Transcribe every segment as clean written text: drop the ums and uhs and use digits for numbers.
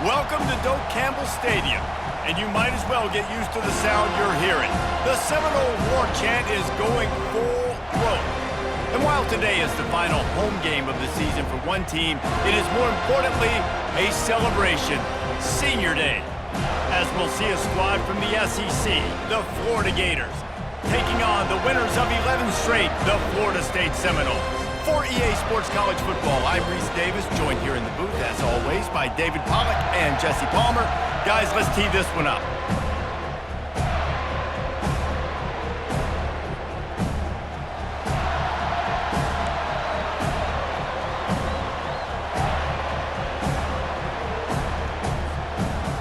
Welcome to Doak Campbell Stadium, and you might as well get used to the sound you're hearing. The Seminole War Chant is going full throat. And while today is the final home game of the season for one team, it is more importantly a celebration, Senior Day, as we'll see a squad from the SEC, the Florida Gators, taking on the winners of 11 straight, the Florida State Seminoles. For EA Sports College Football, I'm Reese Davis, joined here in the booth, as always, by David Pollack and Jesse Palmer. Guys, let's tee this one up.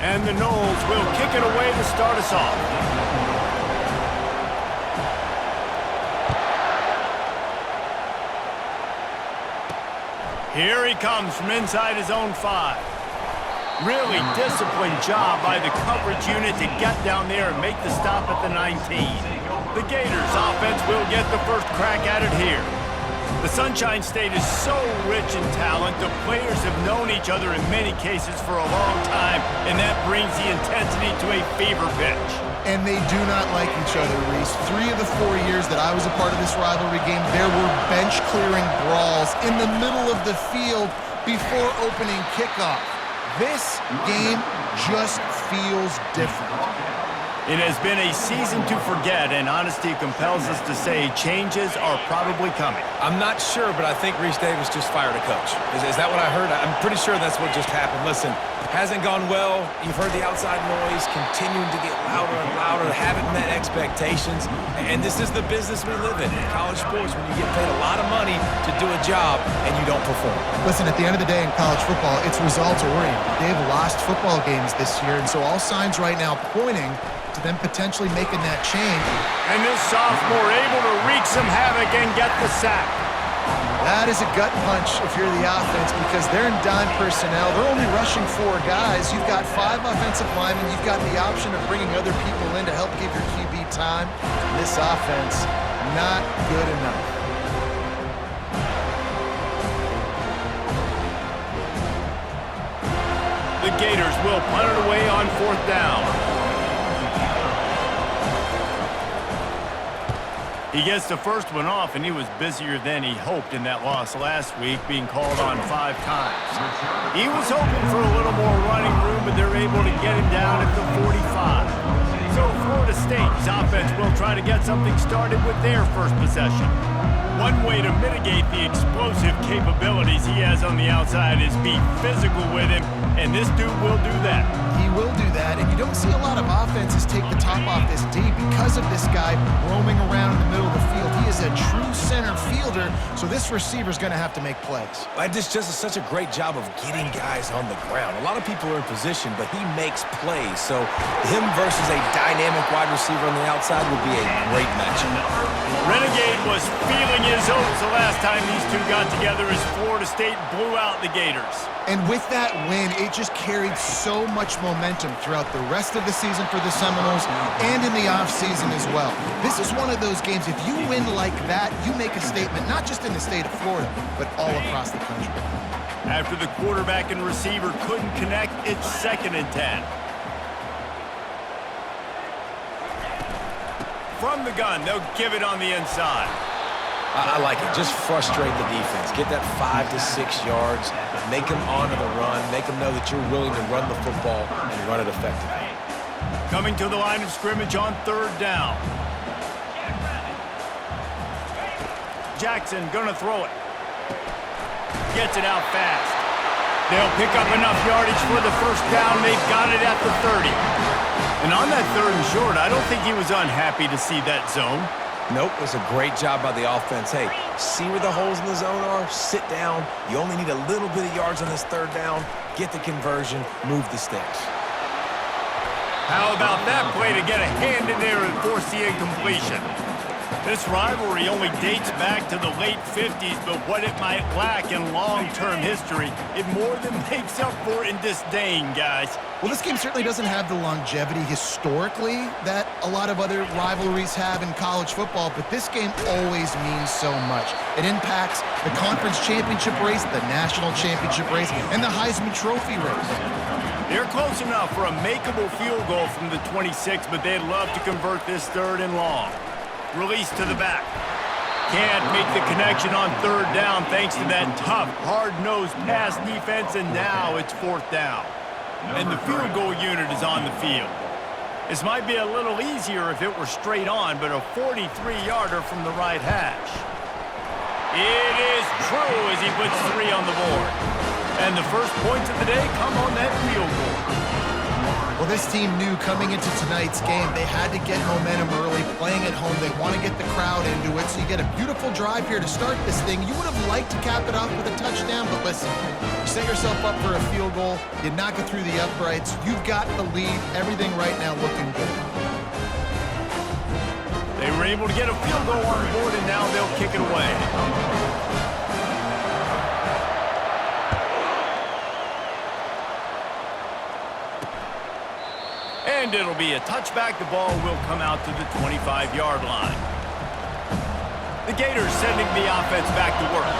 And the Noles will kick it away to start us off. Here he comes from inside his own 5. Really disciplined job by the coverage unit to get down there and make the stop at the 19. The Gators offense will get the first crack at it here. The Sunshine State is so rich in talent, the players have known each other in many cases for a long time, and that brings the intensity to a fever pitch. And they do not like each other, Reese. 3 of the 4 years that I was a part of this rivalry game, there were bench-clearing brawls in the middle of the field before opening kickoff. This game just feels different. It has been a season to forget, and honesty compels us to say changes are probably coming. I'm not sure, but I think Reese Davis just fired a coach. Is that what I heard? I'm pretty sure that's what just happened. Listen, hasn't gone well. You've heard the outside noise continuing to get louder and louder. Haven't met expectations. And this is the business we live in college sports, when you get paid a lot of money to do a job and you don't perform. Listen, at the end of the day in college football, it's results-oriented. They've lost football games this year, and so all signs right now pointing to them potentially making that change. And this sophomore able to wreak some havoc and get the sack. That is a gut punch if you're the offense, because they're in dime personnel. They're only rushing 4 guys. You've got 5 offensive linemen. You've got the option of bringing other people in to help give your QB time. This offense, not good enough. The Gators will punt it away on 4th down. He gets the first one off, and he was busier than he hoped in that loss last week, being called on 5 times. He was hoping for a little more running room, but they're able to get him down at the 45. So Florida State's offense will try to get something started with their first possession. One way to mitigate the explosive capabilities he has on the outside is be physical with him, and this dude will do that. He will do that, and you don't see a lot of offenses take the top off this D because of this guy roaming around in the middle of the field. He is a true center fielder, so this receiver's going to have to make plays. This just is such a great job of getting guys on the ground. A lot of people are in position, but he makes plays, so him versus a dynamic wide receiver on the outside would be a great matchup. Renegade was feeling his oats the last time these two got together as Florida State blew out the Gators. And with that win, it just carried so much momentum throughout the rest of the season for the Seminoles and in the offseason as well. This is one of those games, if you win like that, you make a statement, not just in the state of Florida, but all across the country. After the quarterback and receiver couldn't connect, it's 2nd and 10. From the gun, they'll give it on the inside. I like it. Just frustrate the defense. Get that 5 to 6 yards. Make them honor the run. Make them know that you're willing to run the football and run it effectively. Coming to the line of scrimmage on 3rd down. Jackson gonna throw it. Gets it out fast. They'll pick up enough yardage for the first down. They've got it at the 30. And on that 3rd and short, I don't think he was unhappy to see that zone. Nope, it was a great job by the offense. Hey, see where the holes in the zone are? Sit down. You only need a little bit of yards on this 3rd down. Get the conversion. Move the sticks. How about that play to get a hand in there and force the incompletion? This rivalry only dates back to the late 50s, but what it might lack in long-term history, it more than makes up for in disdain, guys. Well, this game certainly doesn't have the longevity historically that a lot of other rivalries have in college football, but this game always means so much. It impacts the conference championship race, the national championship race, and the Heisman Trophy race. They're close enough for a makeable field goal from the 26, but they'd love to convert this 3rd and long. Release to the back. Can't make the connection on 3rd down thanks to that tough, hard-nosed pass defense, and now it's 4th down. And the field goal unit is on the field. This might be a little easier if it were straight on, but a 43-yarder from the right hash. It is true as he puts 3 on the board. And the first points of the day come on that field goal. Well, this team knew coming into tonight's game they had to get momentum early, playing at home. They want to get the crowd into it, so you get a beautiful drive here to start this thing. You would have liked to cap it off with a touchdown, but listen, you set yourself up for a field goal, you knock it through the uprights, you've got the lead, everything right now looking good. They were able to get a field goal on the board, and now they'll kick it away. And it'll be a touchback. The ball will come out to the 25-yard line. The Gators sending the offense back to work.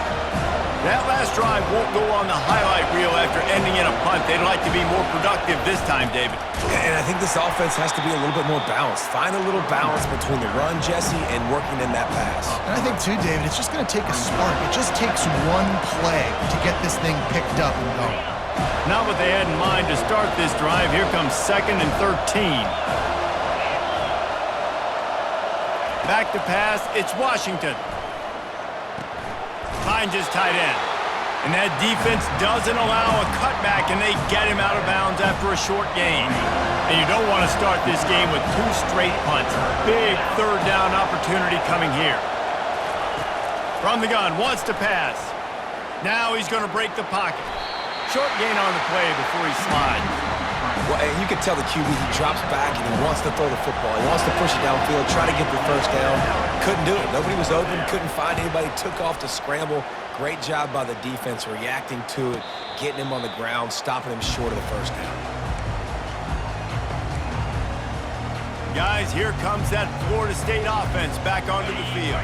That last drive won't go on the highlight reel after ending in a punt. They'd like to be more productive this time, David. And I think this offense has to be a little bit more balanced. Find a little balance between the run, Jesse, and working in that pass. And I think, too, David, it's just going to take a spark. It just takes one play to get this thing picked up and going. Not what they had in mind to start this drive. Here comes 2nd and 13. Back to pass. It's Washington. Finds his tight end. And that defense doesn't allow a cutback, and they get him out of bounds after a short gain. And you don't want to start this game with 2 straight punts. Big 3rd down opportunity coming here. From the gun, wants to pass. Now he's going to break the pocket. Short gain on the play before he slides. Well, and you can tell the QB, he drops back and he wants to throw the football. He wants to push it downfield, try to get the 1st down. Couldn't do it. Nobody was open, couldn't find anybody, took off to scramble. Great job by the defense reacting to it, getting him on the ground, stopping him short of the 1st down. Guys, here comes that Florida State offense back onto the field.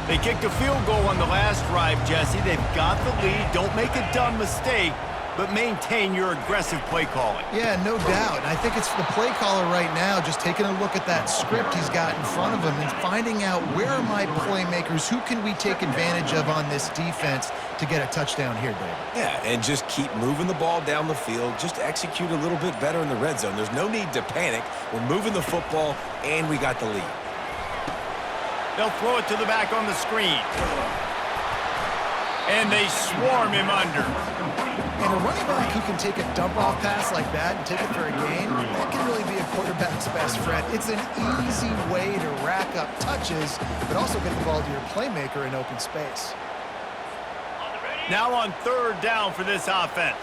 They kicked a field goal on the last drive, Jesse. They've got the lead. Don't make a dumb mistake, but maintain your aggressive play calling. Yeah, no doubt. And I think it's the play caller right now just taking a look at that script he's got in front of him and finding out where are my playmakers, who can we take advantage of on this defense to get a touchdown here, David. Yeah, and just keep moving the ball down the field. Just execute a little bit better in the red zone. There's no need to panic. We're moving the football, and we got the lead. They'll throw it to the back on the screen. And they swarm him under. And a running back who can take a dump-off pass like that and take it for a gain, that can really be a quarterback's best friend. It's an easy way to rack up touches, but also get the ball to your playmaker in open space. Now on 3rd down for this offense.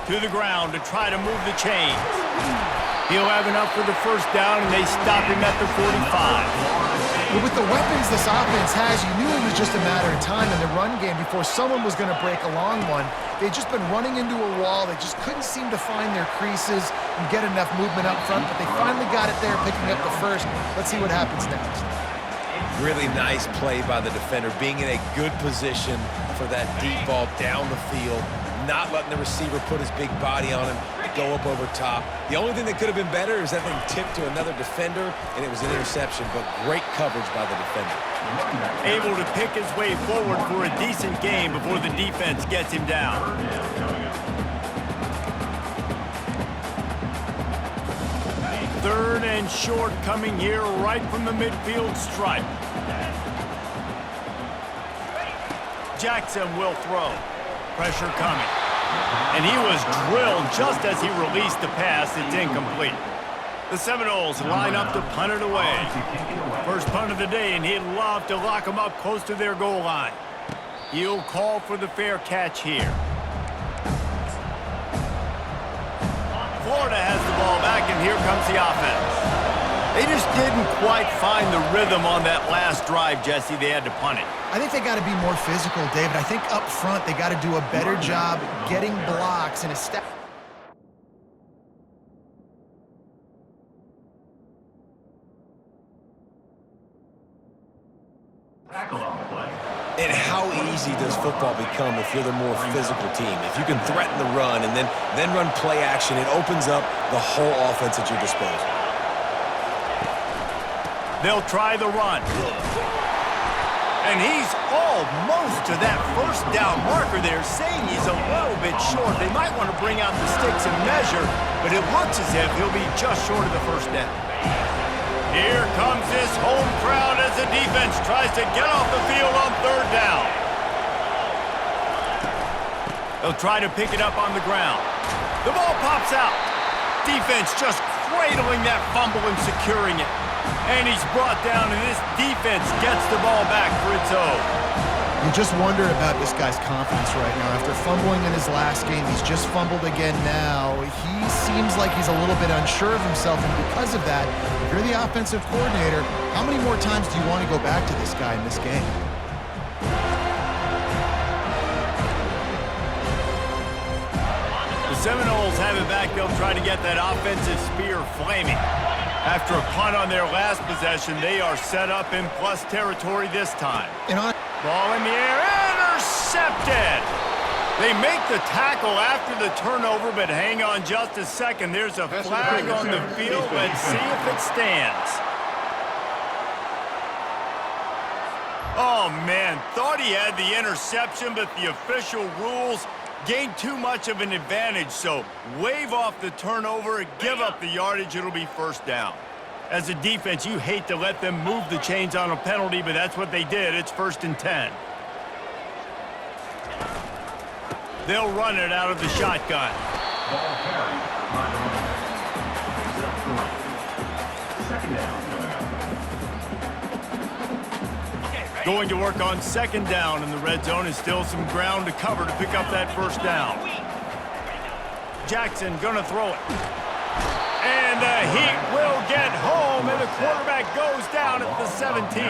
To the ground to try to move the chains. He'll have enough for the 1st down, and they stop him at the 45. But with the weapons this offense has, you knew it was just a matter of time in the run game before someone was going to break a long one. They'd just been running into a wall. They just couldn't seem to find their creases and get enough movement up front, but they finally got it there, picking up the 1st. Let's see what happens next. Really nice play by the defender, being in a good position for that deep ball down the field, not letting the receiver put his big body on him, go up over top. The only thing that could have been better is that thing tipped to another defender, and it was an interception, but great coverage by the defender. Able to pick his way forward for a decent game before the defense gets him down. Third and short coming here right from the midfield stripe. Jackson will throw. Pressure coming. And he was drilled just as he released the pass. It's incomplete. The Seminoles line up to punt it away. First punt of the day, and he'd love to lock them up close to their goal line. He'll call for the fair catch here. Florida has the ball here comes the offense. They just didn't quite find the rhythm on that last drive, Jesse. They had to punt it. I think they got to be more physical, David. I think up front they got to do a better job getting blocks and establishing. And how easy does football become if you're the more physical team? If you can threaten the run and then run play action, it opens up the whole offense at your disposal. They'll try the run. And he's almost to that first down marker there, saying he's a little bit short. They might want to bring out the sticks and measure, but it looks as if he'll be just short of the first down. Here comes this home crowd as the defense tries to get off the field on third down. They'll try to pick it up on the ground. The ball pops out. Defense just cradling that fumble and securing it. And he's brought down, and this defense gets the ball back for its own. You just wonder about this guy's confidence right now. After fumbling in his last game, he's just fumbled again now. He seems like he's a little bit unsure of himself, and because of that, if you're the offensive coordinator, how many more times do you want to go back to this guy in this game? The Seminoles have it back. They'll try to get that offensive spear flaming. After a punt on their last possession, they are set up in plus territory this time. Ball in the air, intercepted! They make the tackle after the turnover, but hang on just a second. There's a flag on the field. Let's see if it stands. Oh, man, thought he had the interception, but the official rules gained too much of an advantage, so wave off the turnover, give up the yardage, it'll be first down. As a defense, you hate to let them move the chains on a penalty, but that's what they did. It's 1st and 10. They'll run it out of the shotgun. Going to work on 2nd down, and the red zone is still some ground to cover to pick up that first down. Jackson gonna throw it. And the Heat will get home, and the quarterback goes down at the 17.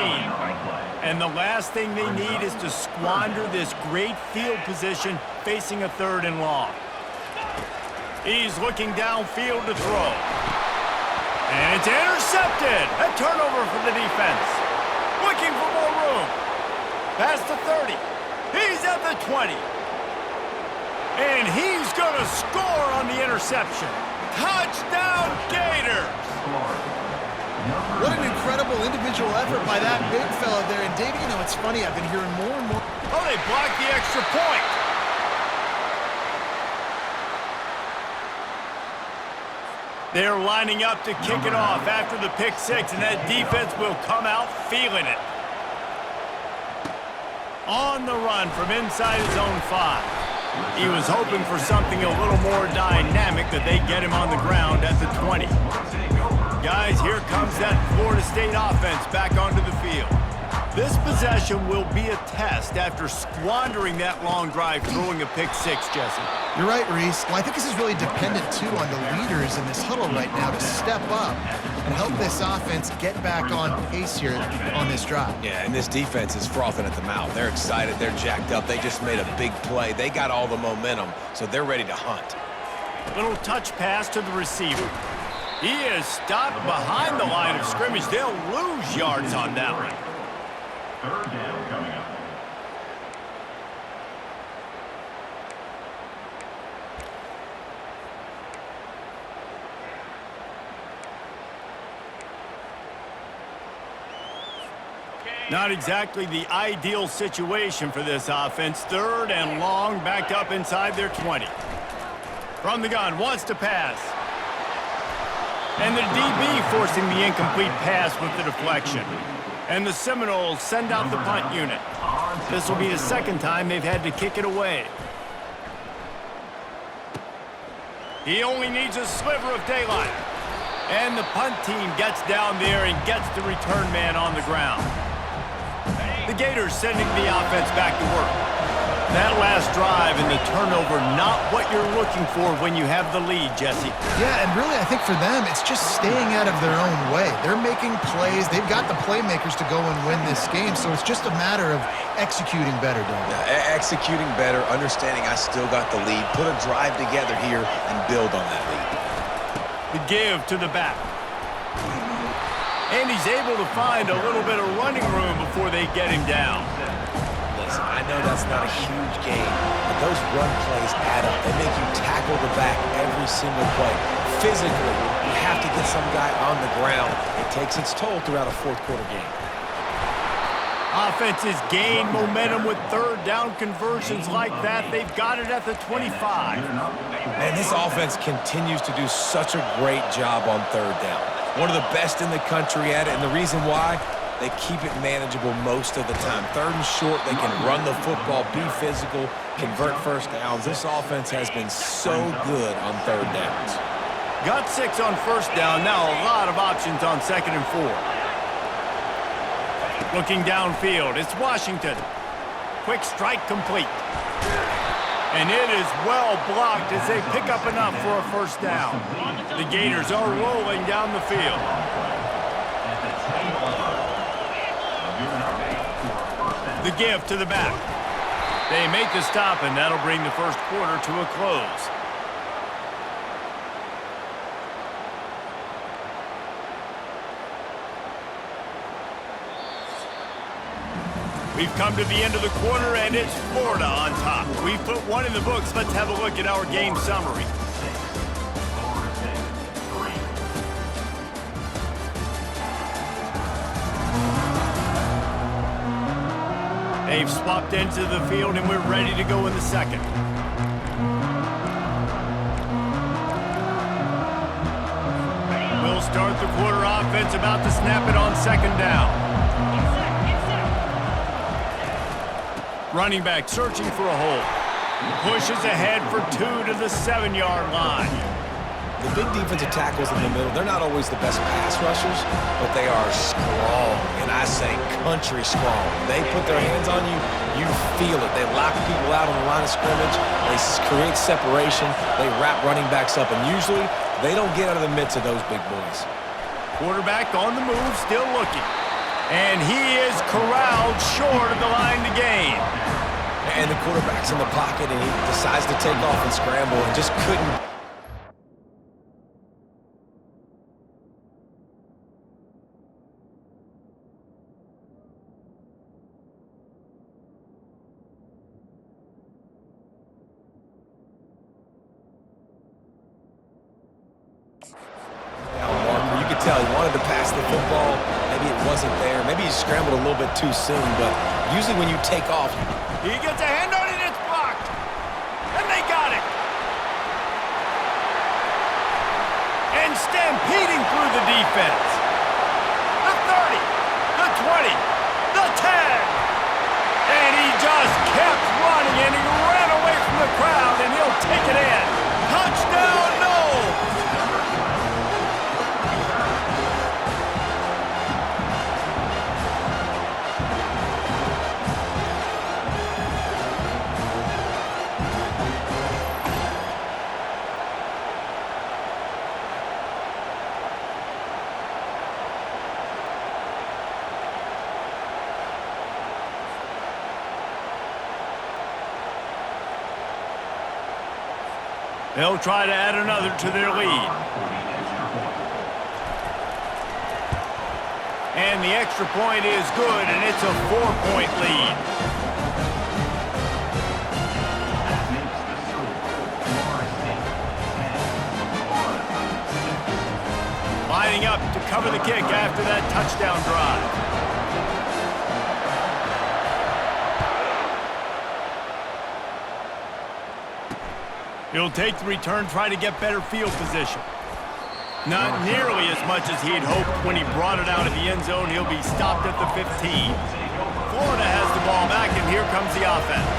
And the last thing they need is to squander this great field position facing a 3rd and long. He's looking downfield to throw. And it's intercepted. A turnover for the defense. Looking for more room. Past the 30. He's at the 20. And he's going to score on the interception. Touchdown, Gators! What an incredible individual effort by that big fella there. And, David, you know, it's funny. I've been hearing more and more. Oh, they blocked the extra point. They're lining up to kick it off after the pick six, and that defense will come out feeling it. On the run from inside his own 5. He was hoping for something a little more dynamic, but they get him on the ground at the 20. Guys, here comes that Florida State offense back onto the field. This possession will be a test after squandering that long drive throwing a pick six, Jesse. You're right, Reese. Well, I think this is really dependent, too, on the leaders in this huddle right now to step up and help this offense get back on pace here on this drive. Yeah, and this defense is frothing at the mouth. They're excited. They're jacked up. They just made a big play. They got all the momentum, so they're ready to hunt. Little touch pass to the receiver. He is stopped behind the line of scrimmage. They'll lose yards on that one. 3rd down coming up. Not exactly the ideal situation for this offense. 3rd and long, backed up inside their 20. From the gun, wants to pass. And the DB forcing the incomplete pass with the deflection. And the Seminoles send out the punt unit. This will be the 2nd time they've had to kick it away. He only needs a sliver of daylight. And the punt team gets down there and gets the return man on the ground. The Gators sending the offense back to work. That last drive and the turnover, not what you're looking for when you have the lead, Jesse. Yeah, and really I think for them, it's just staying out of their own way. They're making plays. They've got the playmakers to go and win this game, so it's just a matter of executing better, Doug. Executing better, understanding I still got the lead, put a drive together here and build on that lead. The give to the back. And he's able to find a little bit of running room before they get him down. Listen, I know that's not a huge game, but those run plays add up. They make you tackle the back every single play. Physically, you have to get some guy on the ground. It takes its toll throughout a fourth-quarter game. Offenses gain momentum with third down conversions like that. They've got it at the 25. Man, this offense continues to do such a great job on third down. One of the best in the country at it, and the reason why, they keep it manageable most of the time. Third and short, they can run the football, be physical, convert first downs. This offense has been so good on third downs. Got 6 on first down. Now a lot of options on 2nd and 4. Looking downfield, it's Washington. Quick strike complete. And it is well blocked as they pick up enough for a first down. The Gators are rolling down the field. The give to the back. They make the stop, and that'll bring the first quarter to a close. We've come to the end of the quarter, and it's Florida on top. We've put one in the books. Let's have a look at our game summary. They've swapped into the field, and we're ready to go in the second. We'll start the quarter offense, about to snap it on 2nd down. Running back searching for a hole. Pushes ahead for 2 to the 7-yard line. The big defensive tackles in the middle, they're not always the best pass rushers, but they are strong, and I say country strong. They put their hands on you, you feel it. They lock people out on the line of scrimmage. They create separation. They wrap running backs up, and usually they don't get out of the midst of those big boys. Quarterback on the move, still looking. And he is corralled short of the line to gain. And the quarterback's in the pocket, and he decides to take off and scramble and just couldn't. You could tell he wanted to pass the football. Maybe it wasn't there. Maybe he scrambled a little bit too soon, but usually when you take off, he gets a hand on it, it's blocked. And they got it. And stampeding through the defense. The 30, the 20, the 10. And he just kept running, and he ran away from the crowd, and he'll take it in. Touchdown, Noles. They'll try to add another to their lead. And the extra point is good, and it's a 4-point lead. Lining up to cover the kick after that touchdown drive. He'll take the return, try to get better field position. Not nearly as much as he had hoped when he brought it out of the end zone. He'll be stopped at the 15. Florida has the ball back, and here comes the offense.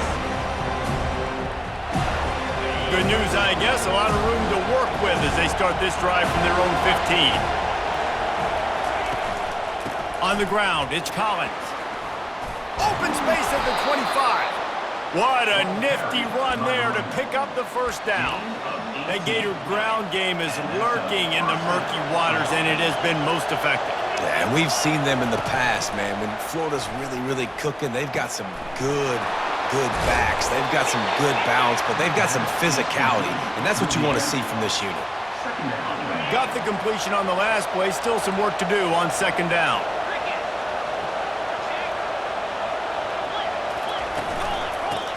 Good news, I guess, a lot of room to work with as they start this drive from their own 15. On the ground, it's Collins. Open space at the 25. What a nifty run there to pick up the first down. That Gator ground game is lurking in the murky waters, and it has been most effective. Yeah, and we've seen them in the past, man. When Florida's really, really cooking, they've got some good backs. They've got some good balance, but they've got some physicality, and that's what you want to see from this unit. Got the completion on the last play. Still some work to do on second down.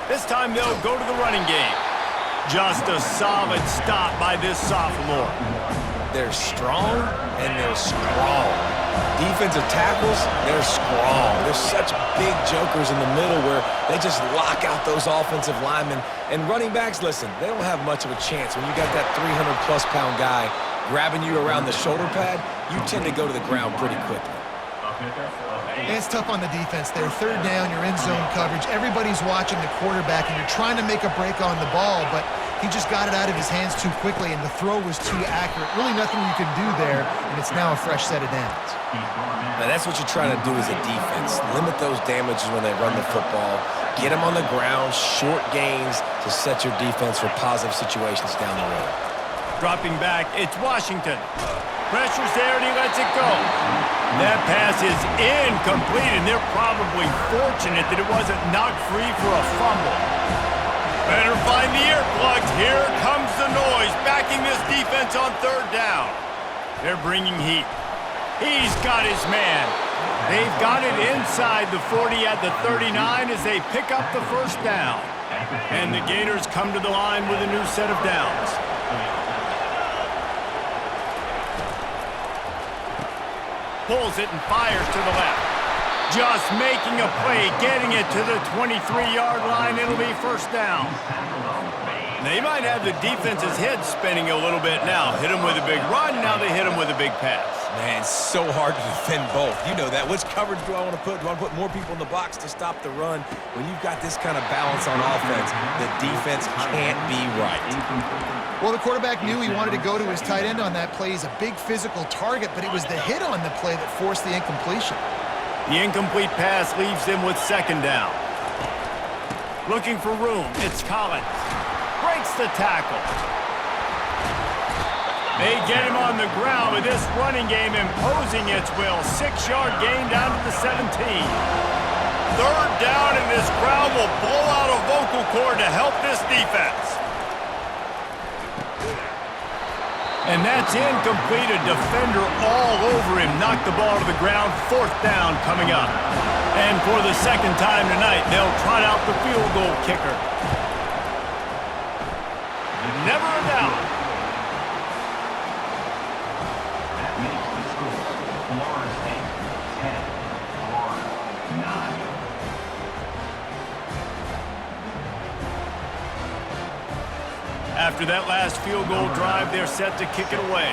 This time they'll go to the running game. Just a solid stop by this sophomore. They're strong, and they're strong. Defensive tackles, they're strong. They're such big jokers in the middle where they just lock out those offensive linemen. And running backs, listen, they don't have much of a chance. When you got that 300-plus pound guy grabbing you around the shoulder pad, you tend to go to the ground pretty quickly. And it's tough on the defense there. Third down, you're in zone coverage. Everybody's watching the quarterback, and you're trying to make a break on the ball, but he just got it out of his hands too quickly, and the throw was too accurate. Really nothing you can do there, and it's now a fresh set of downs. Now, that's what you're trying to do as a defense. Limit those damages when they run the football. Get them on the ground, short gains to set your defense for positive situations down the road. Dropping back, it's Washington. Pressure's there, and he lets it go. That pass is incomplete, and they're probably fortunate that it wasn't knocked free for a fumble. Better find the earplugs. Here comes the noise, backing this defense on third down. They're bringing heat. He's got his man. They've got it inside the 40 at the 39 as they pick up the first down. And the Gators come to the line with a new set of downs. Pulls it and fires to the left. Just making a play, getting it to the 23-yard line. It'll be first down. They might have the defense's head spinning a little bit now. Hit him with a big run, now they hit him with a big pass. Man, it's so hard to defend both. You know that. Which coverage do I want to put? Do I want to put more people in the box to stop the run? When you've got this kind of balance on offense, the defense can't be right. Well, the quarterback knew he wanted to go to his tight end on that play. He's a big physical target, but it was the hit on the play that forced the incompletion. The incomplete pass leaves them with second down. Looking for room, it's Collins. Breaks the tackle. They get him on the ground with this running game imposing its will. 6-yard gain down to the 17. Third down, and this crowd will blow out a vocal cord to help this defense. And that's incomplete. A defender all over him. Knocked the ball to the ground. Fourth down coming up. And for the second time tonight, they'll trot out the field goal kicker. Never a doubt. That makes the score Florida State 10, Florida 9. After that last field goal drive, they're set to kick it away.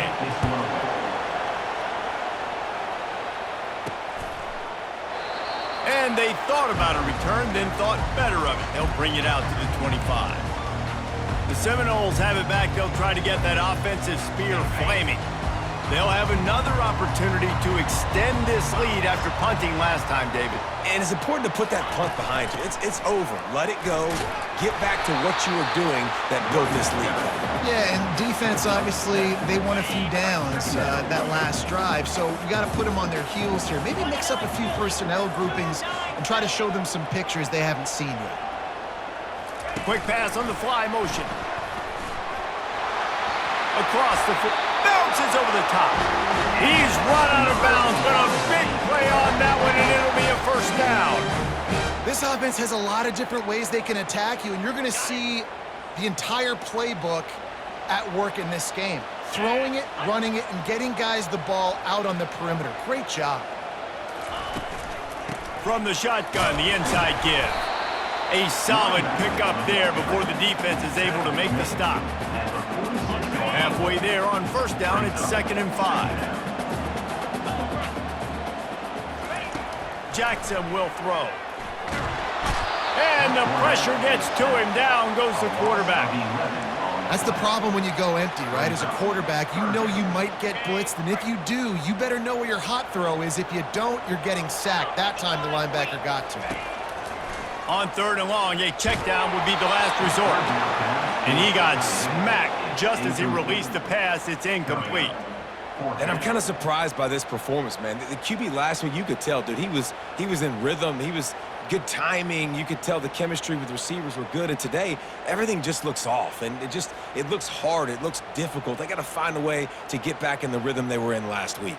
And they thought about a return, then thought better of it. They'll bring it out to the 25. The Seminoles have it back. They'll try to get that offensive spear flaming. They'll have another opportunity to extend this lead after punting last time, David. And it's important to put that punt behind you. It's over. Let it go. Get back to what you were doing that built this lead. Yeah, and defense, obviously, they won a few downs that last drive, so you got to put them on their heels here. Maybe mix up a few personnel groupings and try to show them some pictures they haven't seen yet. Quick pass on the fly motion. Across the foot. Bounces over the top. He's run out of bounds, but a big play on that one, and it'll be a first down. This offense has a lot of different ways they can attack you, and you're going to see the entire playbook at work in this game. Throwing it, running it, and getting guys the ball out on the perimeter. Great job. From the shotgun, the inside give. A solid pickup there before the defense is able to make the stop. Halfway there on first down, it's 2nd and 5. Jackson will throw. And the pressure gets to him. Down goes the quarterback. That's the problem when you go empty, right? As a quarterback, you know you might get blitzed, and if you do, you better know where your hot throw is. If you don't, you're getting sacked. That time the linebacker got to him. On 3rd and long, a check down would be the last resort. And he got smacked just as he released the pass. It's incomplete. And I'm kind of surprised by this performance, man. The QB last week, you could tell, dude, he was in rhythm. He was good timing. You could tell the chemistry with the receivers were good. And today, everything just looks off. And it looks hard. It looks difficult. They got to find a way to get back in the rhythm they were in last week.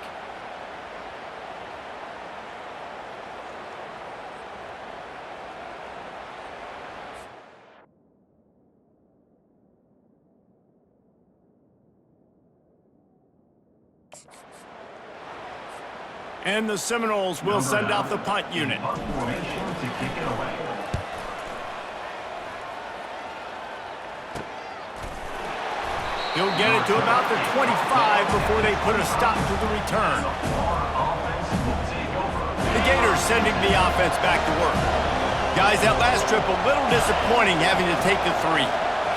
And the Seminoles will send out the punt unit. He'll get it to about the 25 before they put a stop to the return. The Gators sending the offense back to work. Guys, that last trip a little disappointing having to take the 3.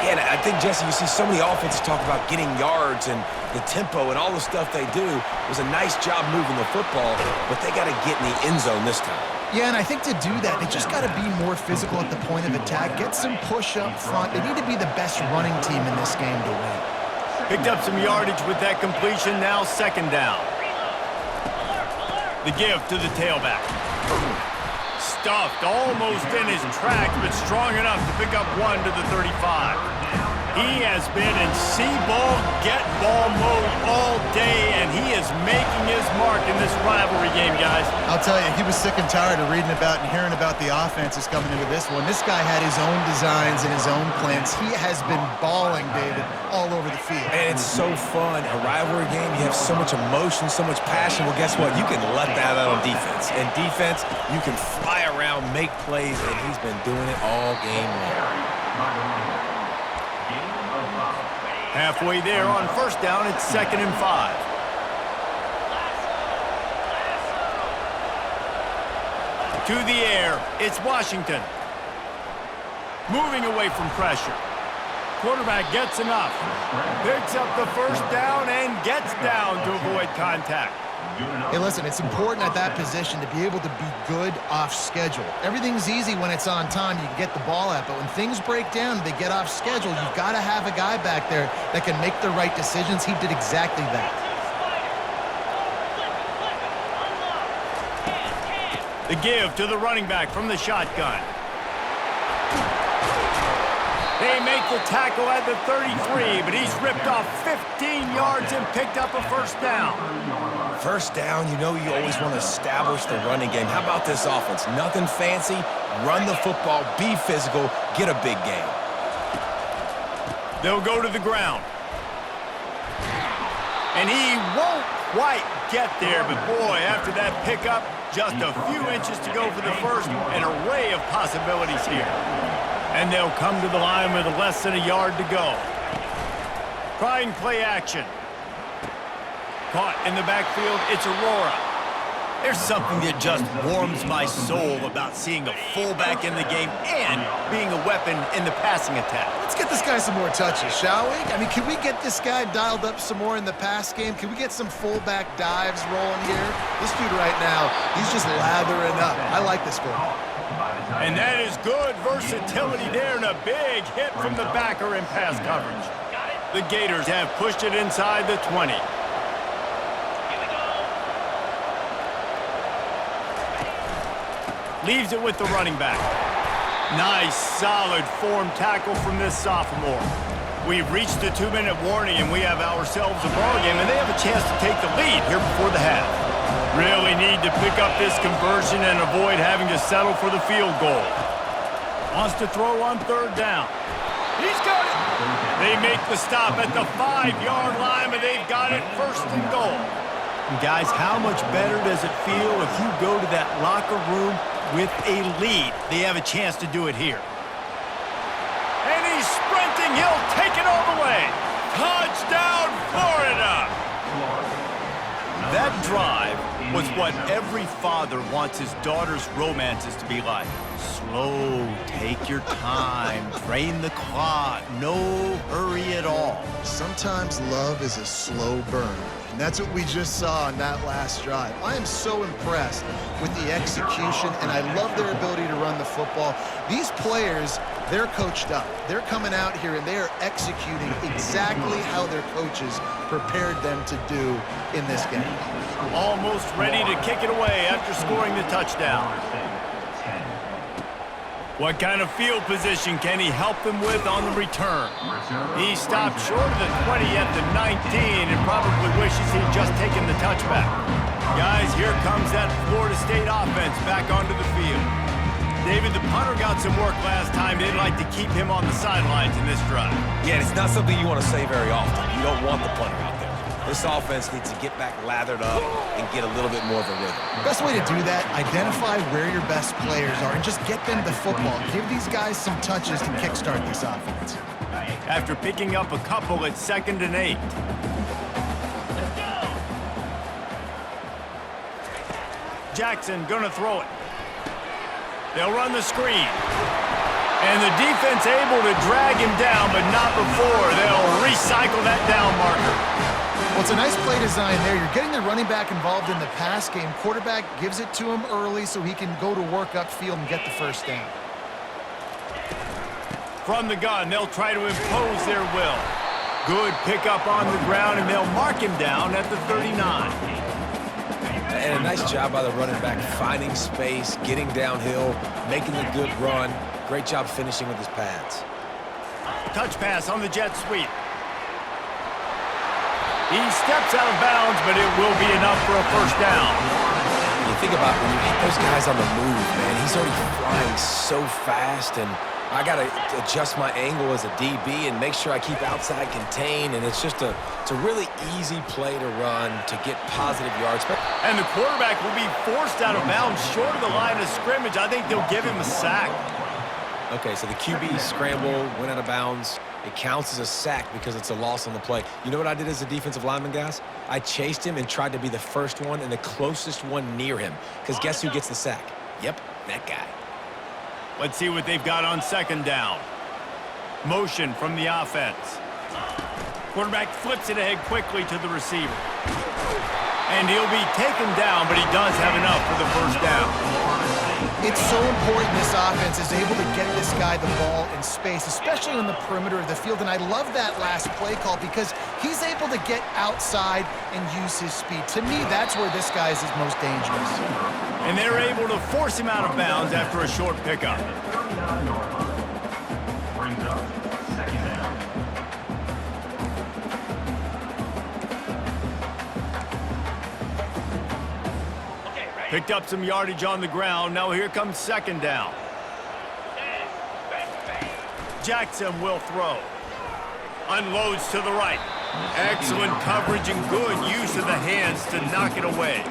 Yeah, and I think, Jesse, you see so many offenses talk about getting yards and the tempo and all the stuff they do. It was a nice job moving the football, but they got to get in the end zone this time. Yeah, and I think to do that, they just got to be more physical at the point of attack, get some push up front. They need to be the best running team in this game to win. Picked up some yardage with that completion, now 2nd down. The give to the tailback. Stuffed almost in his tracks, but strong enough to pick up 1 to the 35. He has been in see-ball, get-ball mode all day, and he is making his mark in this rivalry game, guys. I'll tell you, he was sick and tired of reading about and hearing about the offenses coming into this one. This guy had his own designs and his own plans. He has been balling, David, all over the field. And it's so fun. A rivalry game, you have so much emotion, so much passion. Well, guess what? You can let that out on defense. And defense, you can fly around, make plays, and he's been doing it all game long. Halfway there on 1st down, it's 2nd and 5. To the air, it's Washington. Moving away from pressure. Quarterback gets enough. Picks up the 1st down and gets down to avoid contact. Hey, listen, it's important at that position to be able to be good off schedule. Everything's easy when it's on time. You can get the ball out, but when things break down, they get off schedule, you've got to have a guy back there that can make the right decisions. He did exactly that. The give to the running back from the shotgun. They make the tackle at the 33, but he's ripped off 15 yards and picked up a 1st down. 1st down, you know you always want to establish the running game. How about this offense? Nothing fancy. Run the football, be physical, get a big game. They'll go to the ground. And he won't quite get there, but boy, after that pickup, just a few inches to go for the 1st, an array of possibilities here. And they'll come to the line with less than a yard to go. Trying play action. Caught in the backfield, it's Aurora. There's something that just warms my soul about seeing a fullback in the game and being a weapon in the passing attack. Let's get this guy some more touches, shall we? I mean, can we get this guy dialed up some more in the pass game? Can we get some fullback dives rolling here? This dude right now, he's just lathering up. I like this for him. And that is good versatility there and a big hit from the backer in pass coverage. The Gators have pushed it inside the 20. Leaves it with the running back. Nice, solid form tackle from this sophomore. We've reached the 2-minute warning, and we have ourselves a ball game, and they have a chance to take the lead here before the half. Really need to pick up this conversion and avoid having to settle for the field goal. Wants to throw on 3rd down. He's got it. They make the stop at the 5-yard line, but they've got it 1st and goal. And guys, how much better does it feel if you go to that locker room with a lead? They have a chance to do it here. And he's sprinting. He'll take it all the way. Touchdown, Florida. That drive was what every father wants his daughter's romances to be like. Slow, take your time, drain the clock, no hurry at all. Sometimes love is a slow burn, and that's what we just saw on that last drive. I am so impressed with the execution, and I love their ability to run the football. These players, they're coached up. They're coming out here, and they are executing exactly how their coaches prepared them to do in this game. Almost ready to kick it away after scoring the touchdown. What kind of field position can he help them with on the return? He stopped short of the 20 at the 19 and probably wishes he'd just taken the touchback. Guys, here comes that Florida State offense back onto the field. David, the punter got some work last time. They'd like to keep him on the sidelines in this drive. Yeah, it's not something you want to say very often. You don't want the punter out there. This offense needs to get back lathered up and get a little bit more of a rhythm. Best way to do that, identify where your best players are and just get them the football. Give these guys some touches to kickstart this offense. After picking up a couple at 2nd and 8. Jackson gonna throw it. They'll run the screen. And the defense able to drag him down, but not before. They'll recycle that down marker. Well, it's a nice play design there. You're getting the running back involved in the pass game. Quarterback gives it to him early so he can go to work upfield and get the first down. From the gun, they'll try to impose their will. Good pickup on the ground, and they'll mark him down at the 39. And a nice job by the running back, finding space, getting downhill, making a good run. Great job finishing with his pads. Touch pass on the jet sweep. He steps out of bounds, but it will be enough for a first down. You think about when you hit those guys on the move, man, he's already flying so fast, and I got to adjust my angle as a DB and make sure I keep outside contained, and it's a really easy play to run to get positive yards. And the quarterback will be forced out of bounds short of the line of scrimmage. I think they'll give him a sack. Okay, so the QB scramble, went out of bounds. It counts as a sack because it's a loss on the play. You know what I did as a defensive lineman, guys? I chased him and tried to be the first one and the closest one near him. Because guess who gets the sack? Yep, that guy. Let's see what they've got on 2nd down. Motion from the offense. Quarterback flips it ahead quickly to the receiver. And he'll be taken down, but he does have enough for the first down. It's so important this offense is able to get this guy the ball in space, especially on the perimeter of the field. And I love that last play call because he's able to get outside and use his speed. To me, that's where this guy is his most dangerous. And they're able to force him out of bounds after a short pickup. Brings up 2nd down. Picked up some yardage on the ground. Now here comes 2nd down. Jackson will throw. Unloads to the right. Excellent coverage and good use of the hands to knock it away.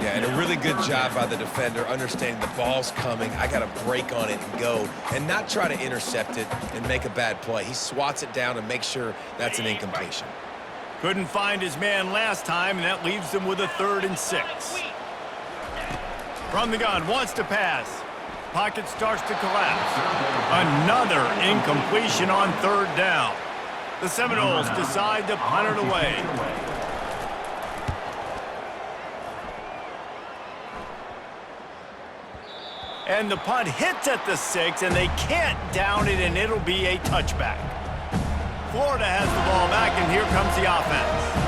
Yeah, and a really good job by the defender understanding the ball's coming. I got to break on it and go and not try to intercept it and make a bad play. He swats it down and makes sure that's an incompletion. Couldn't find his man last time, and that leaves them with a 3rd and 6. From the gun, wants to pass. Pocket starts to collapse. Another incompletion on 3rd down. The Seminoles decide to punt it away. And the punt hits at the 6, and they can't down it, and it'll be a touchback. Florida has the ball back, and here comes the offense.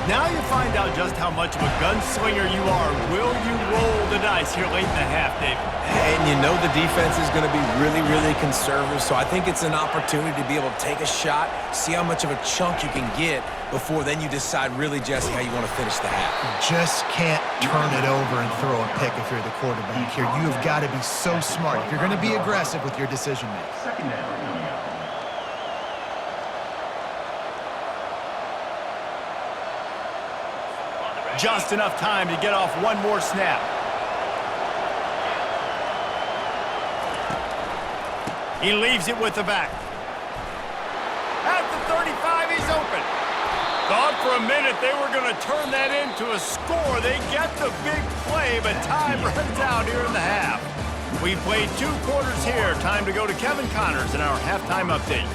Now you find out just how much of a gunslinger you are. Will you roll the dice here late in the half, David? And you know the defense is going to be really, really conservative, so I think it's an opportunity to be able to take a shot, see how much of a chunk you can get before then you decide really, Jesse, how you want to finish the half. You just can't turn it over and throw a pick if you're the quarterback here. You have got to be so smart. You're going to be aggressive with your decision making. 2nd down. Just enough time to get off one more snap. He leaves it with the back. At the 35, he's open. Thought for a minute they were going to turn that into a score. They get the big play, but time runs out here in the half. We've played 2 quarters here. Time to go to Kevin Connors in our halftime update.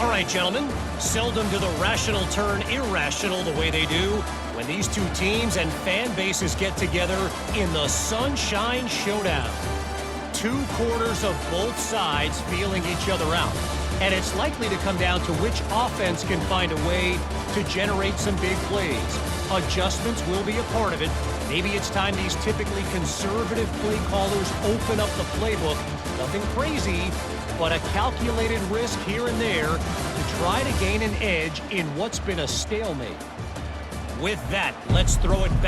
All right, gentlemen. Seldom do the rational turn irrational the way they do when these 2 teams and fan bases get together in the Sunshine Showdown. 2 quarters of both sides feeling each other out. And it's likely to come down to which offense can find a way to generate some big plays. Adjustments will be a part of it. Maybe it's time these typically conservative play callers open up the playbook. Nothing crazy, but a calculated risk here and there to try to gain an edge in what's been a stalemate. With that, let's throw it back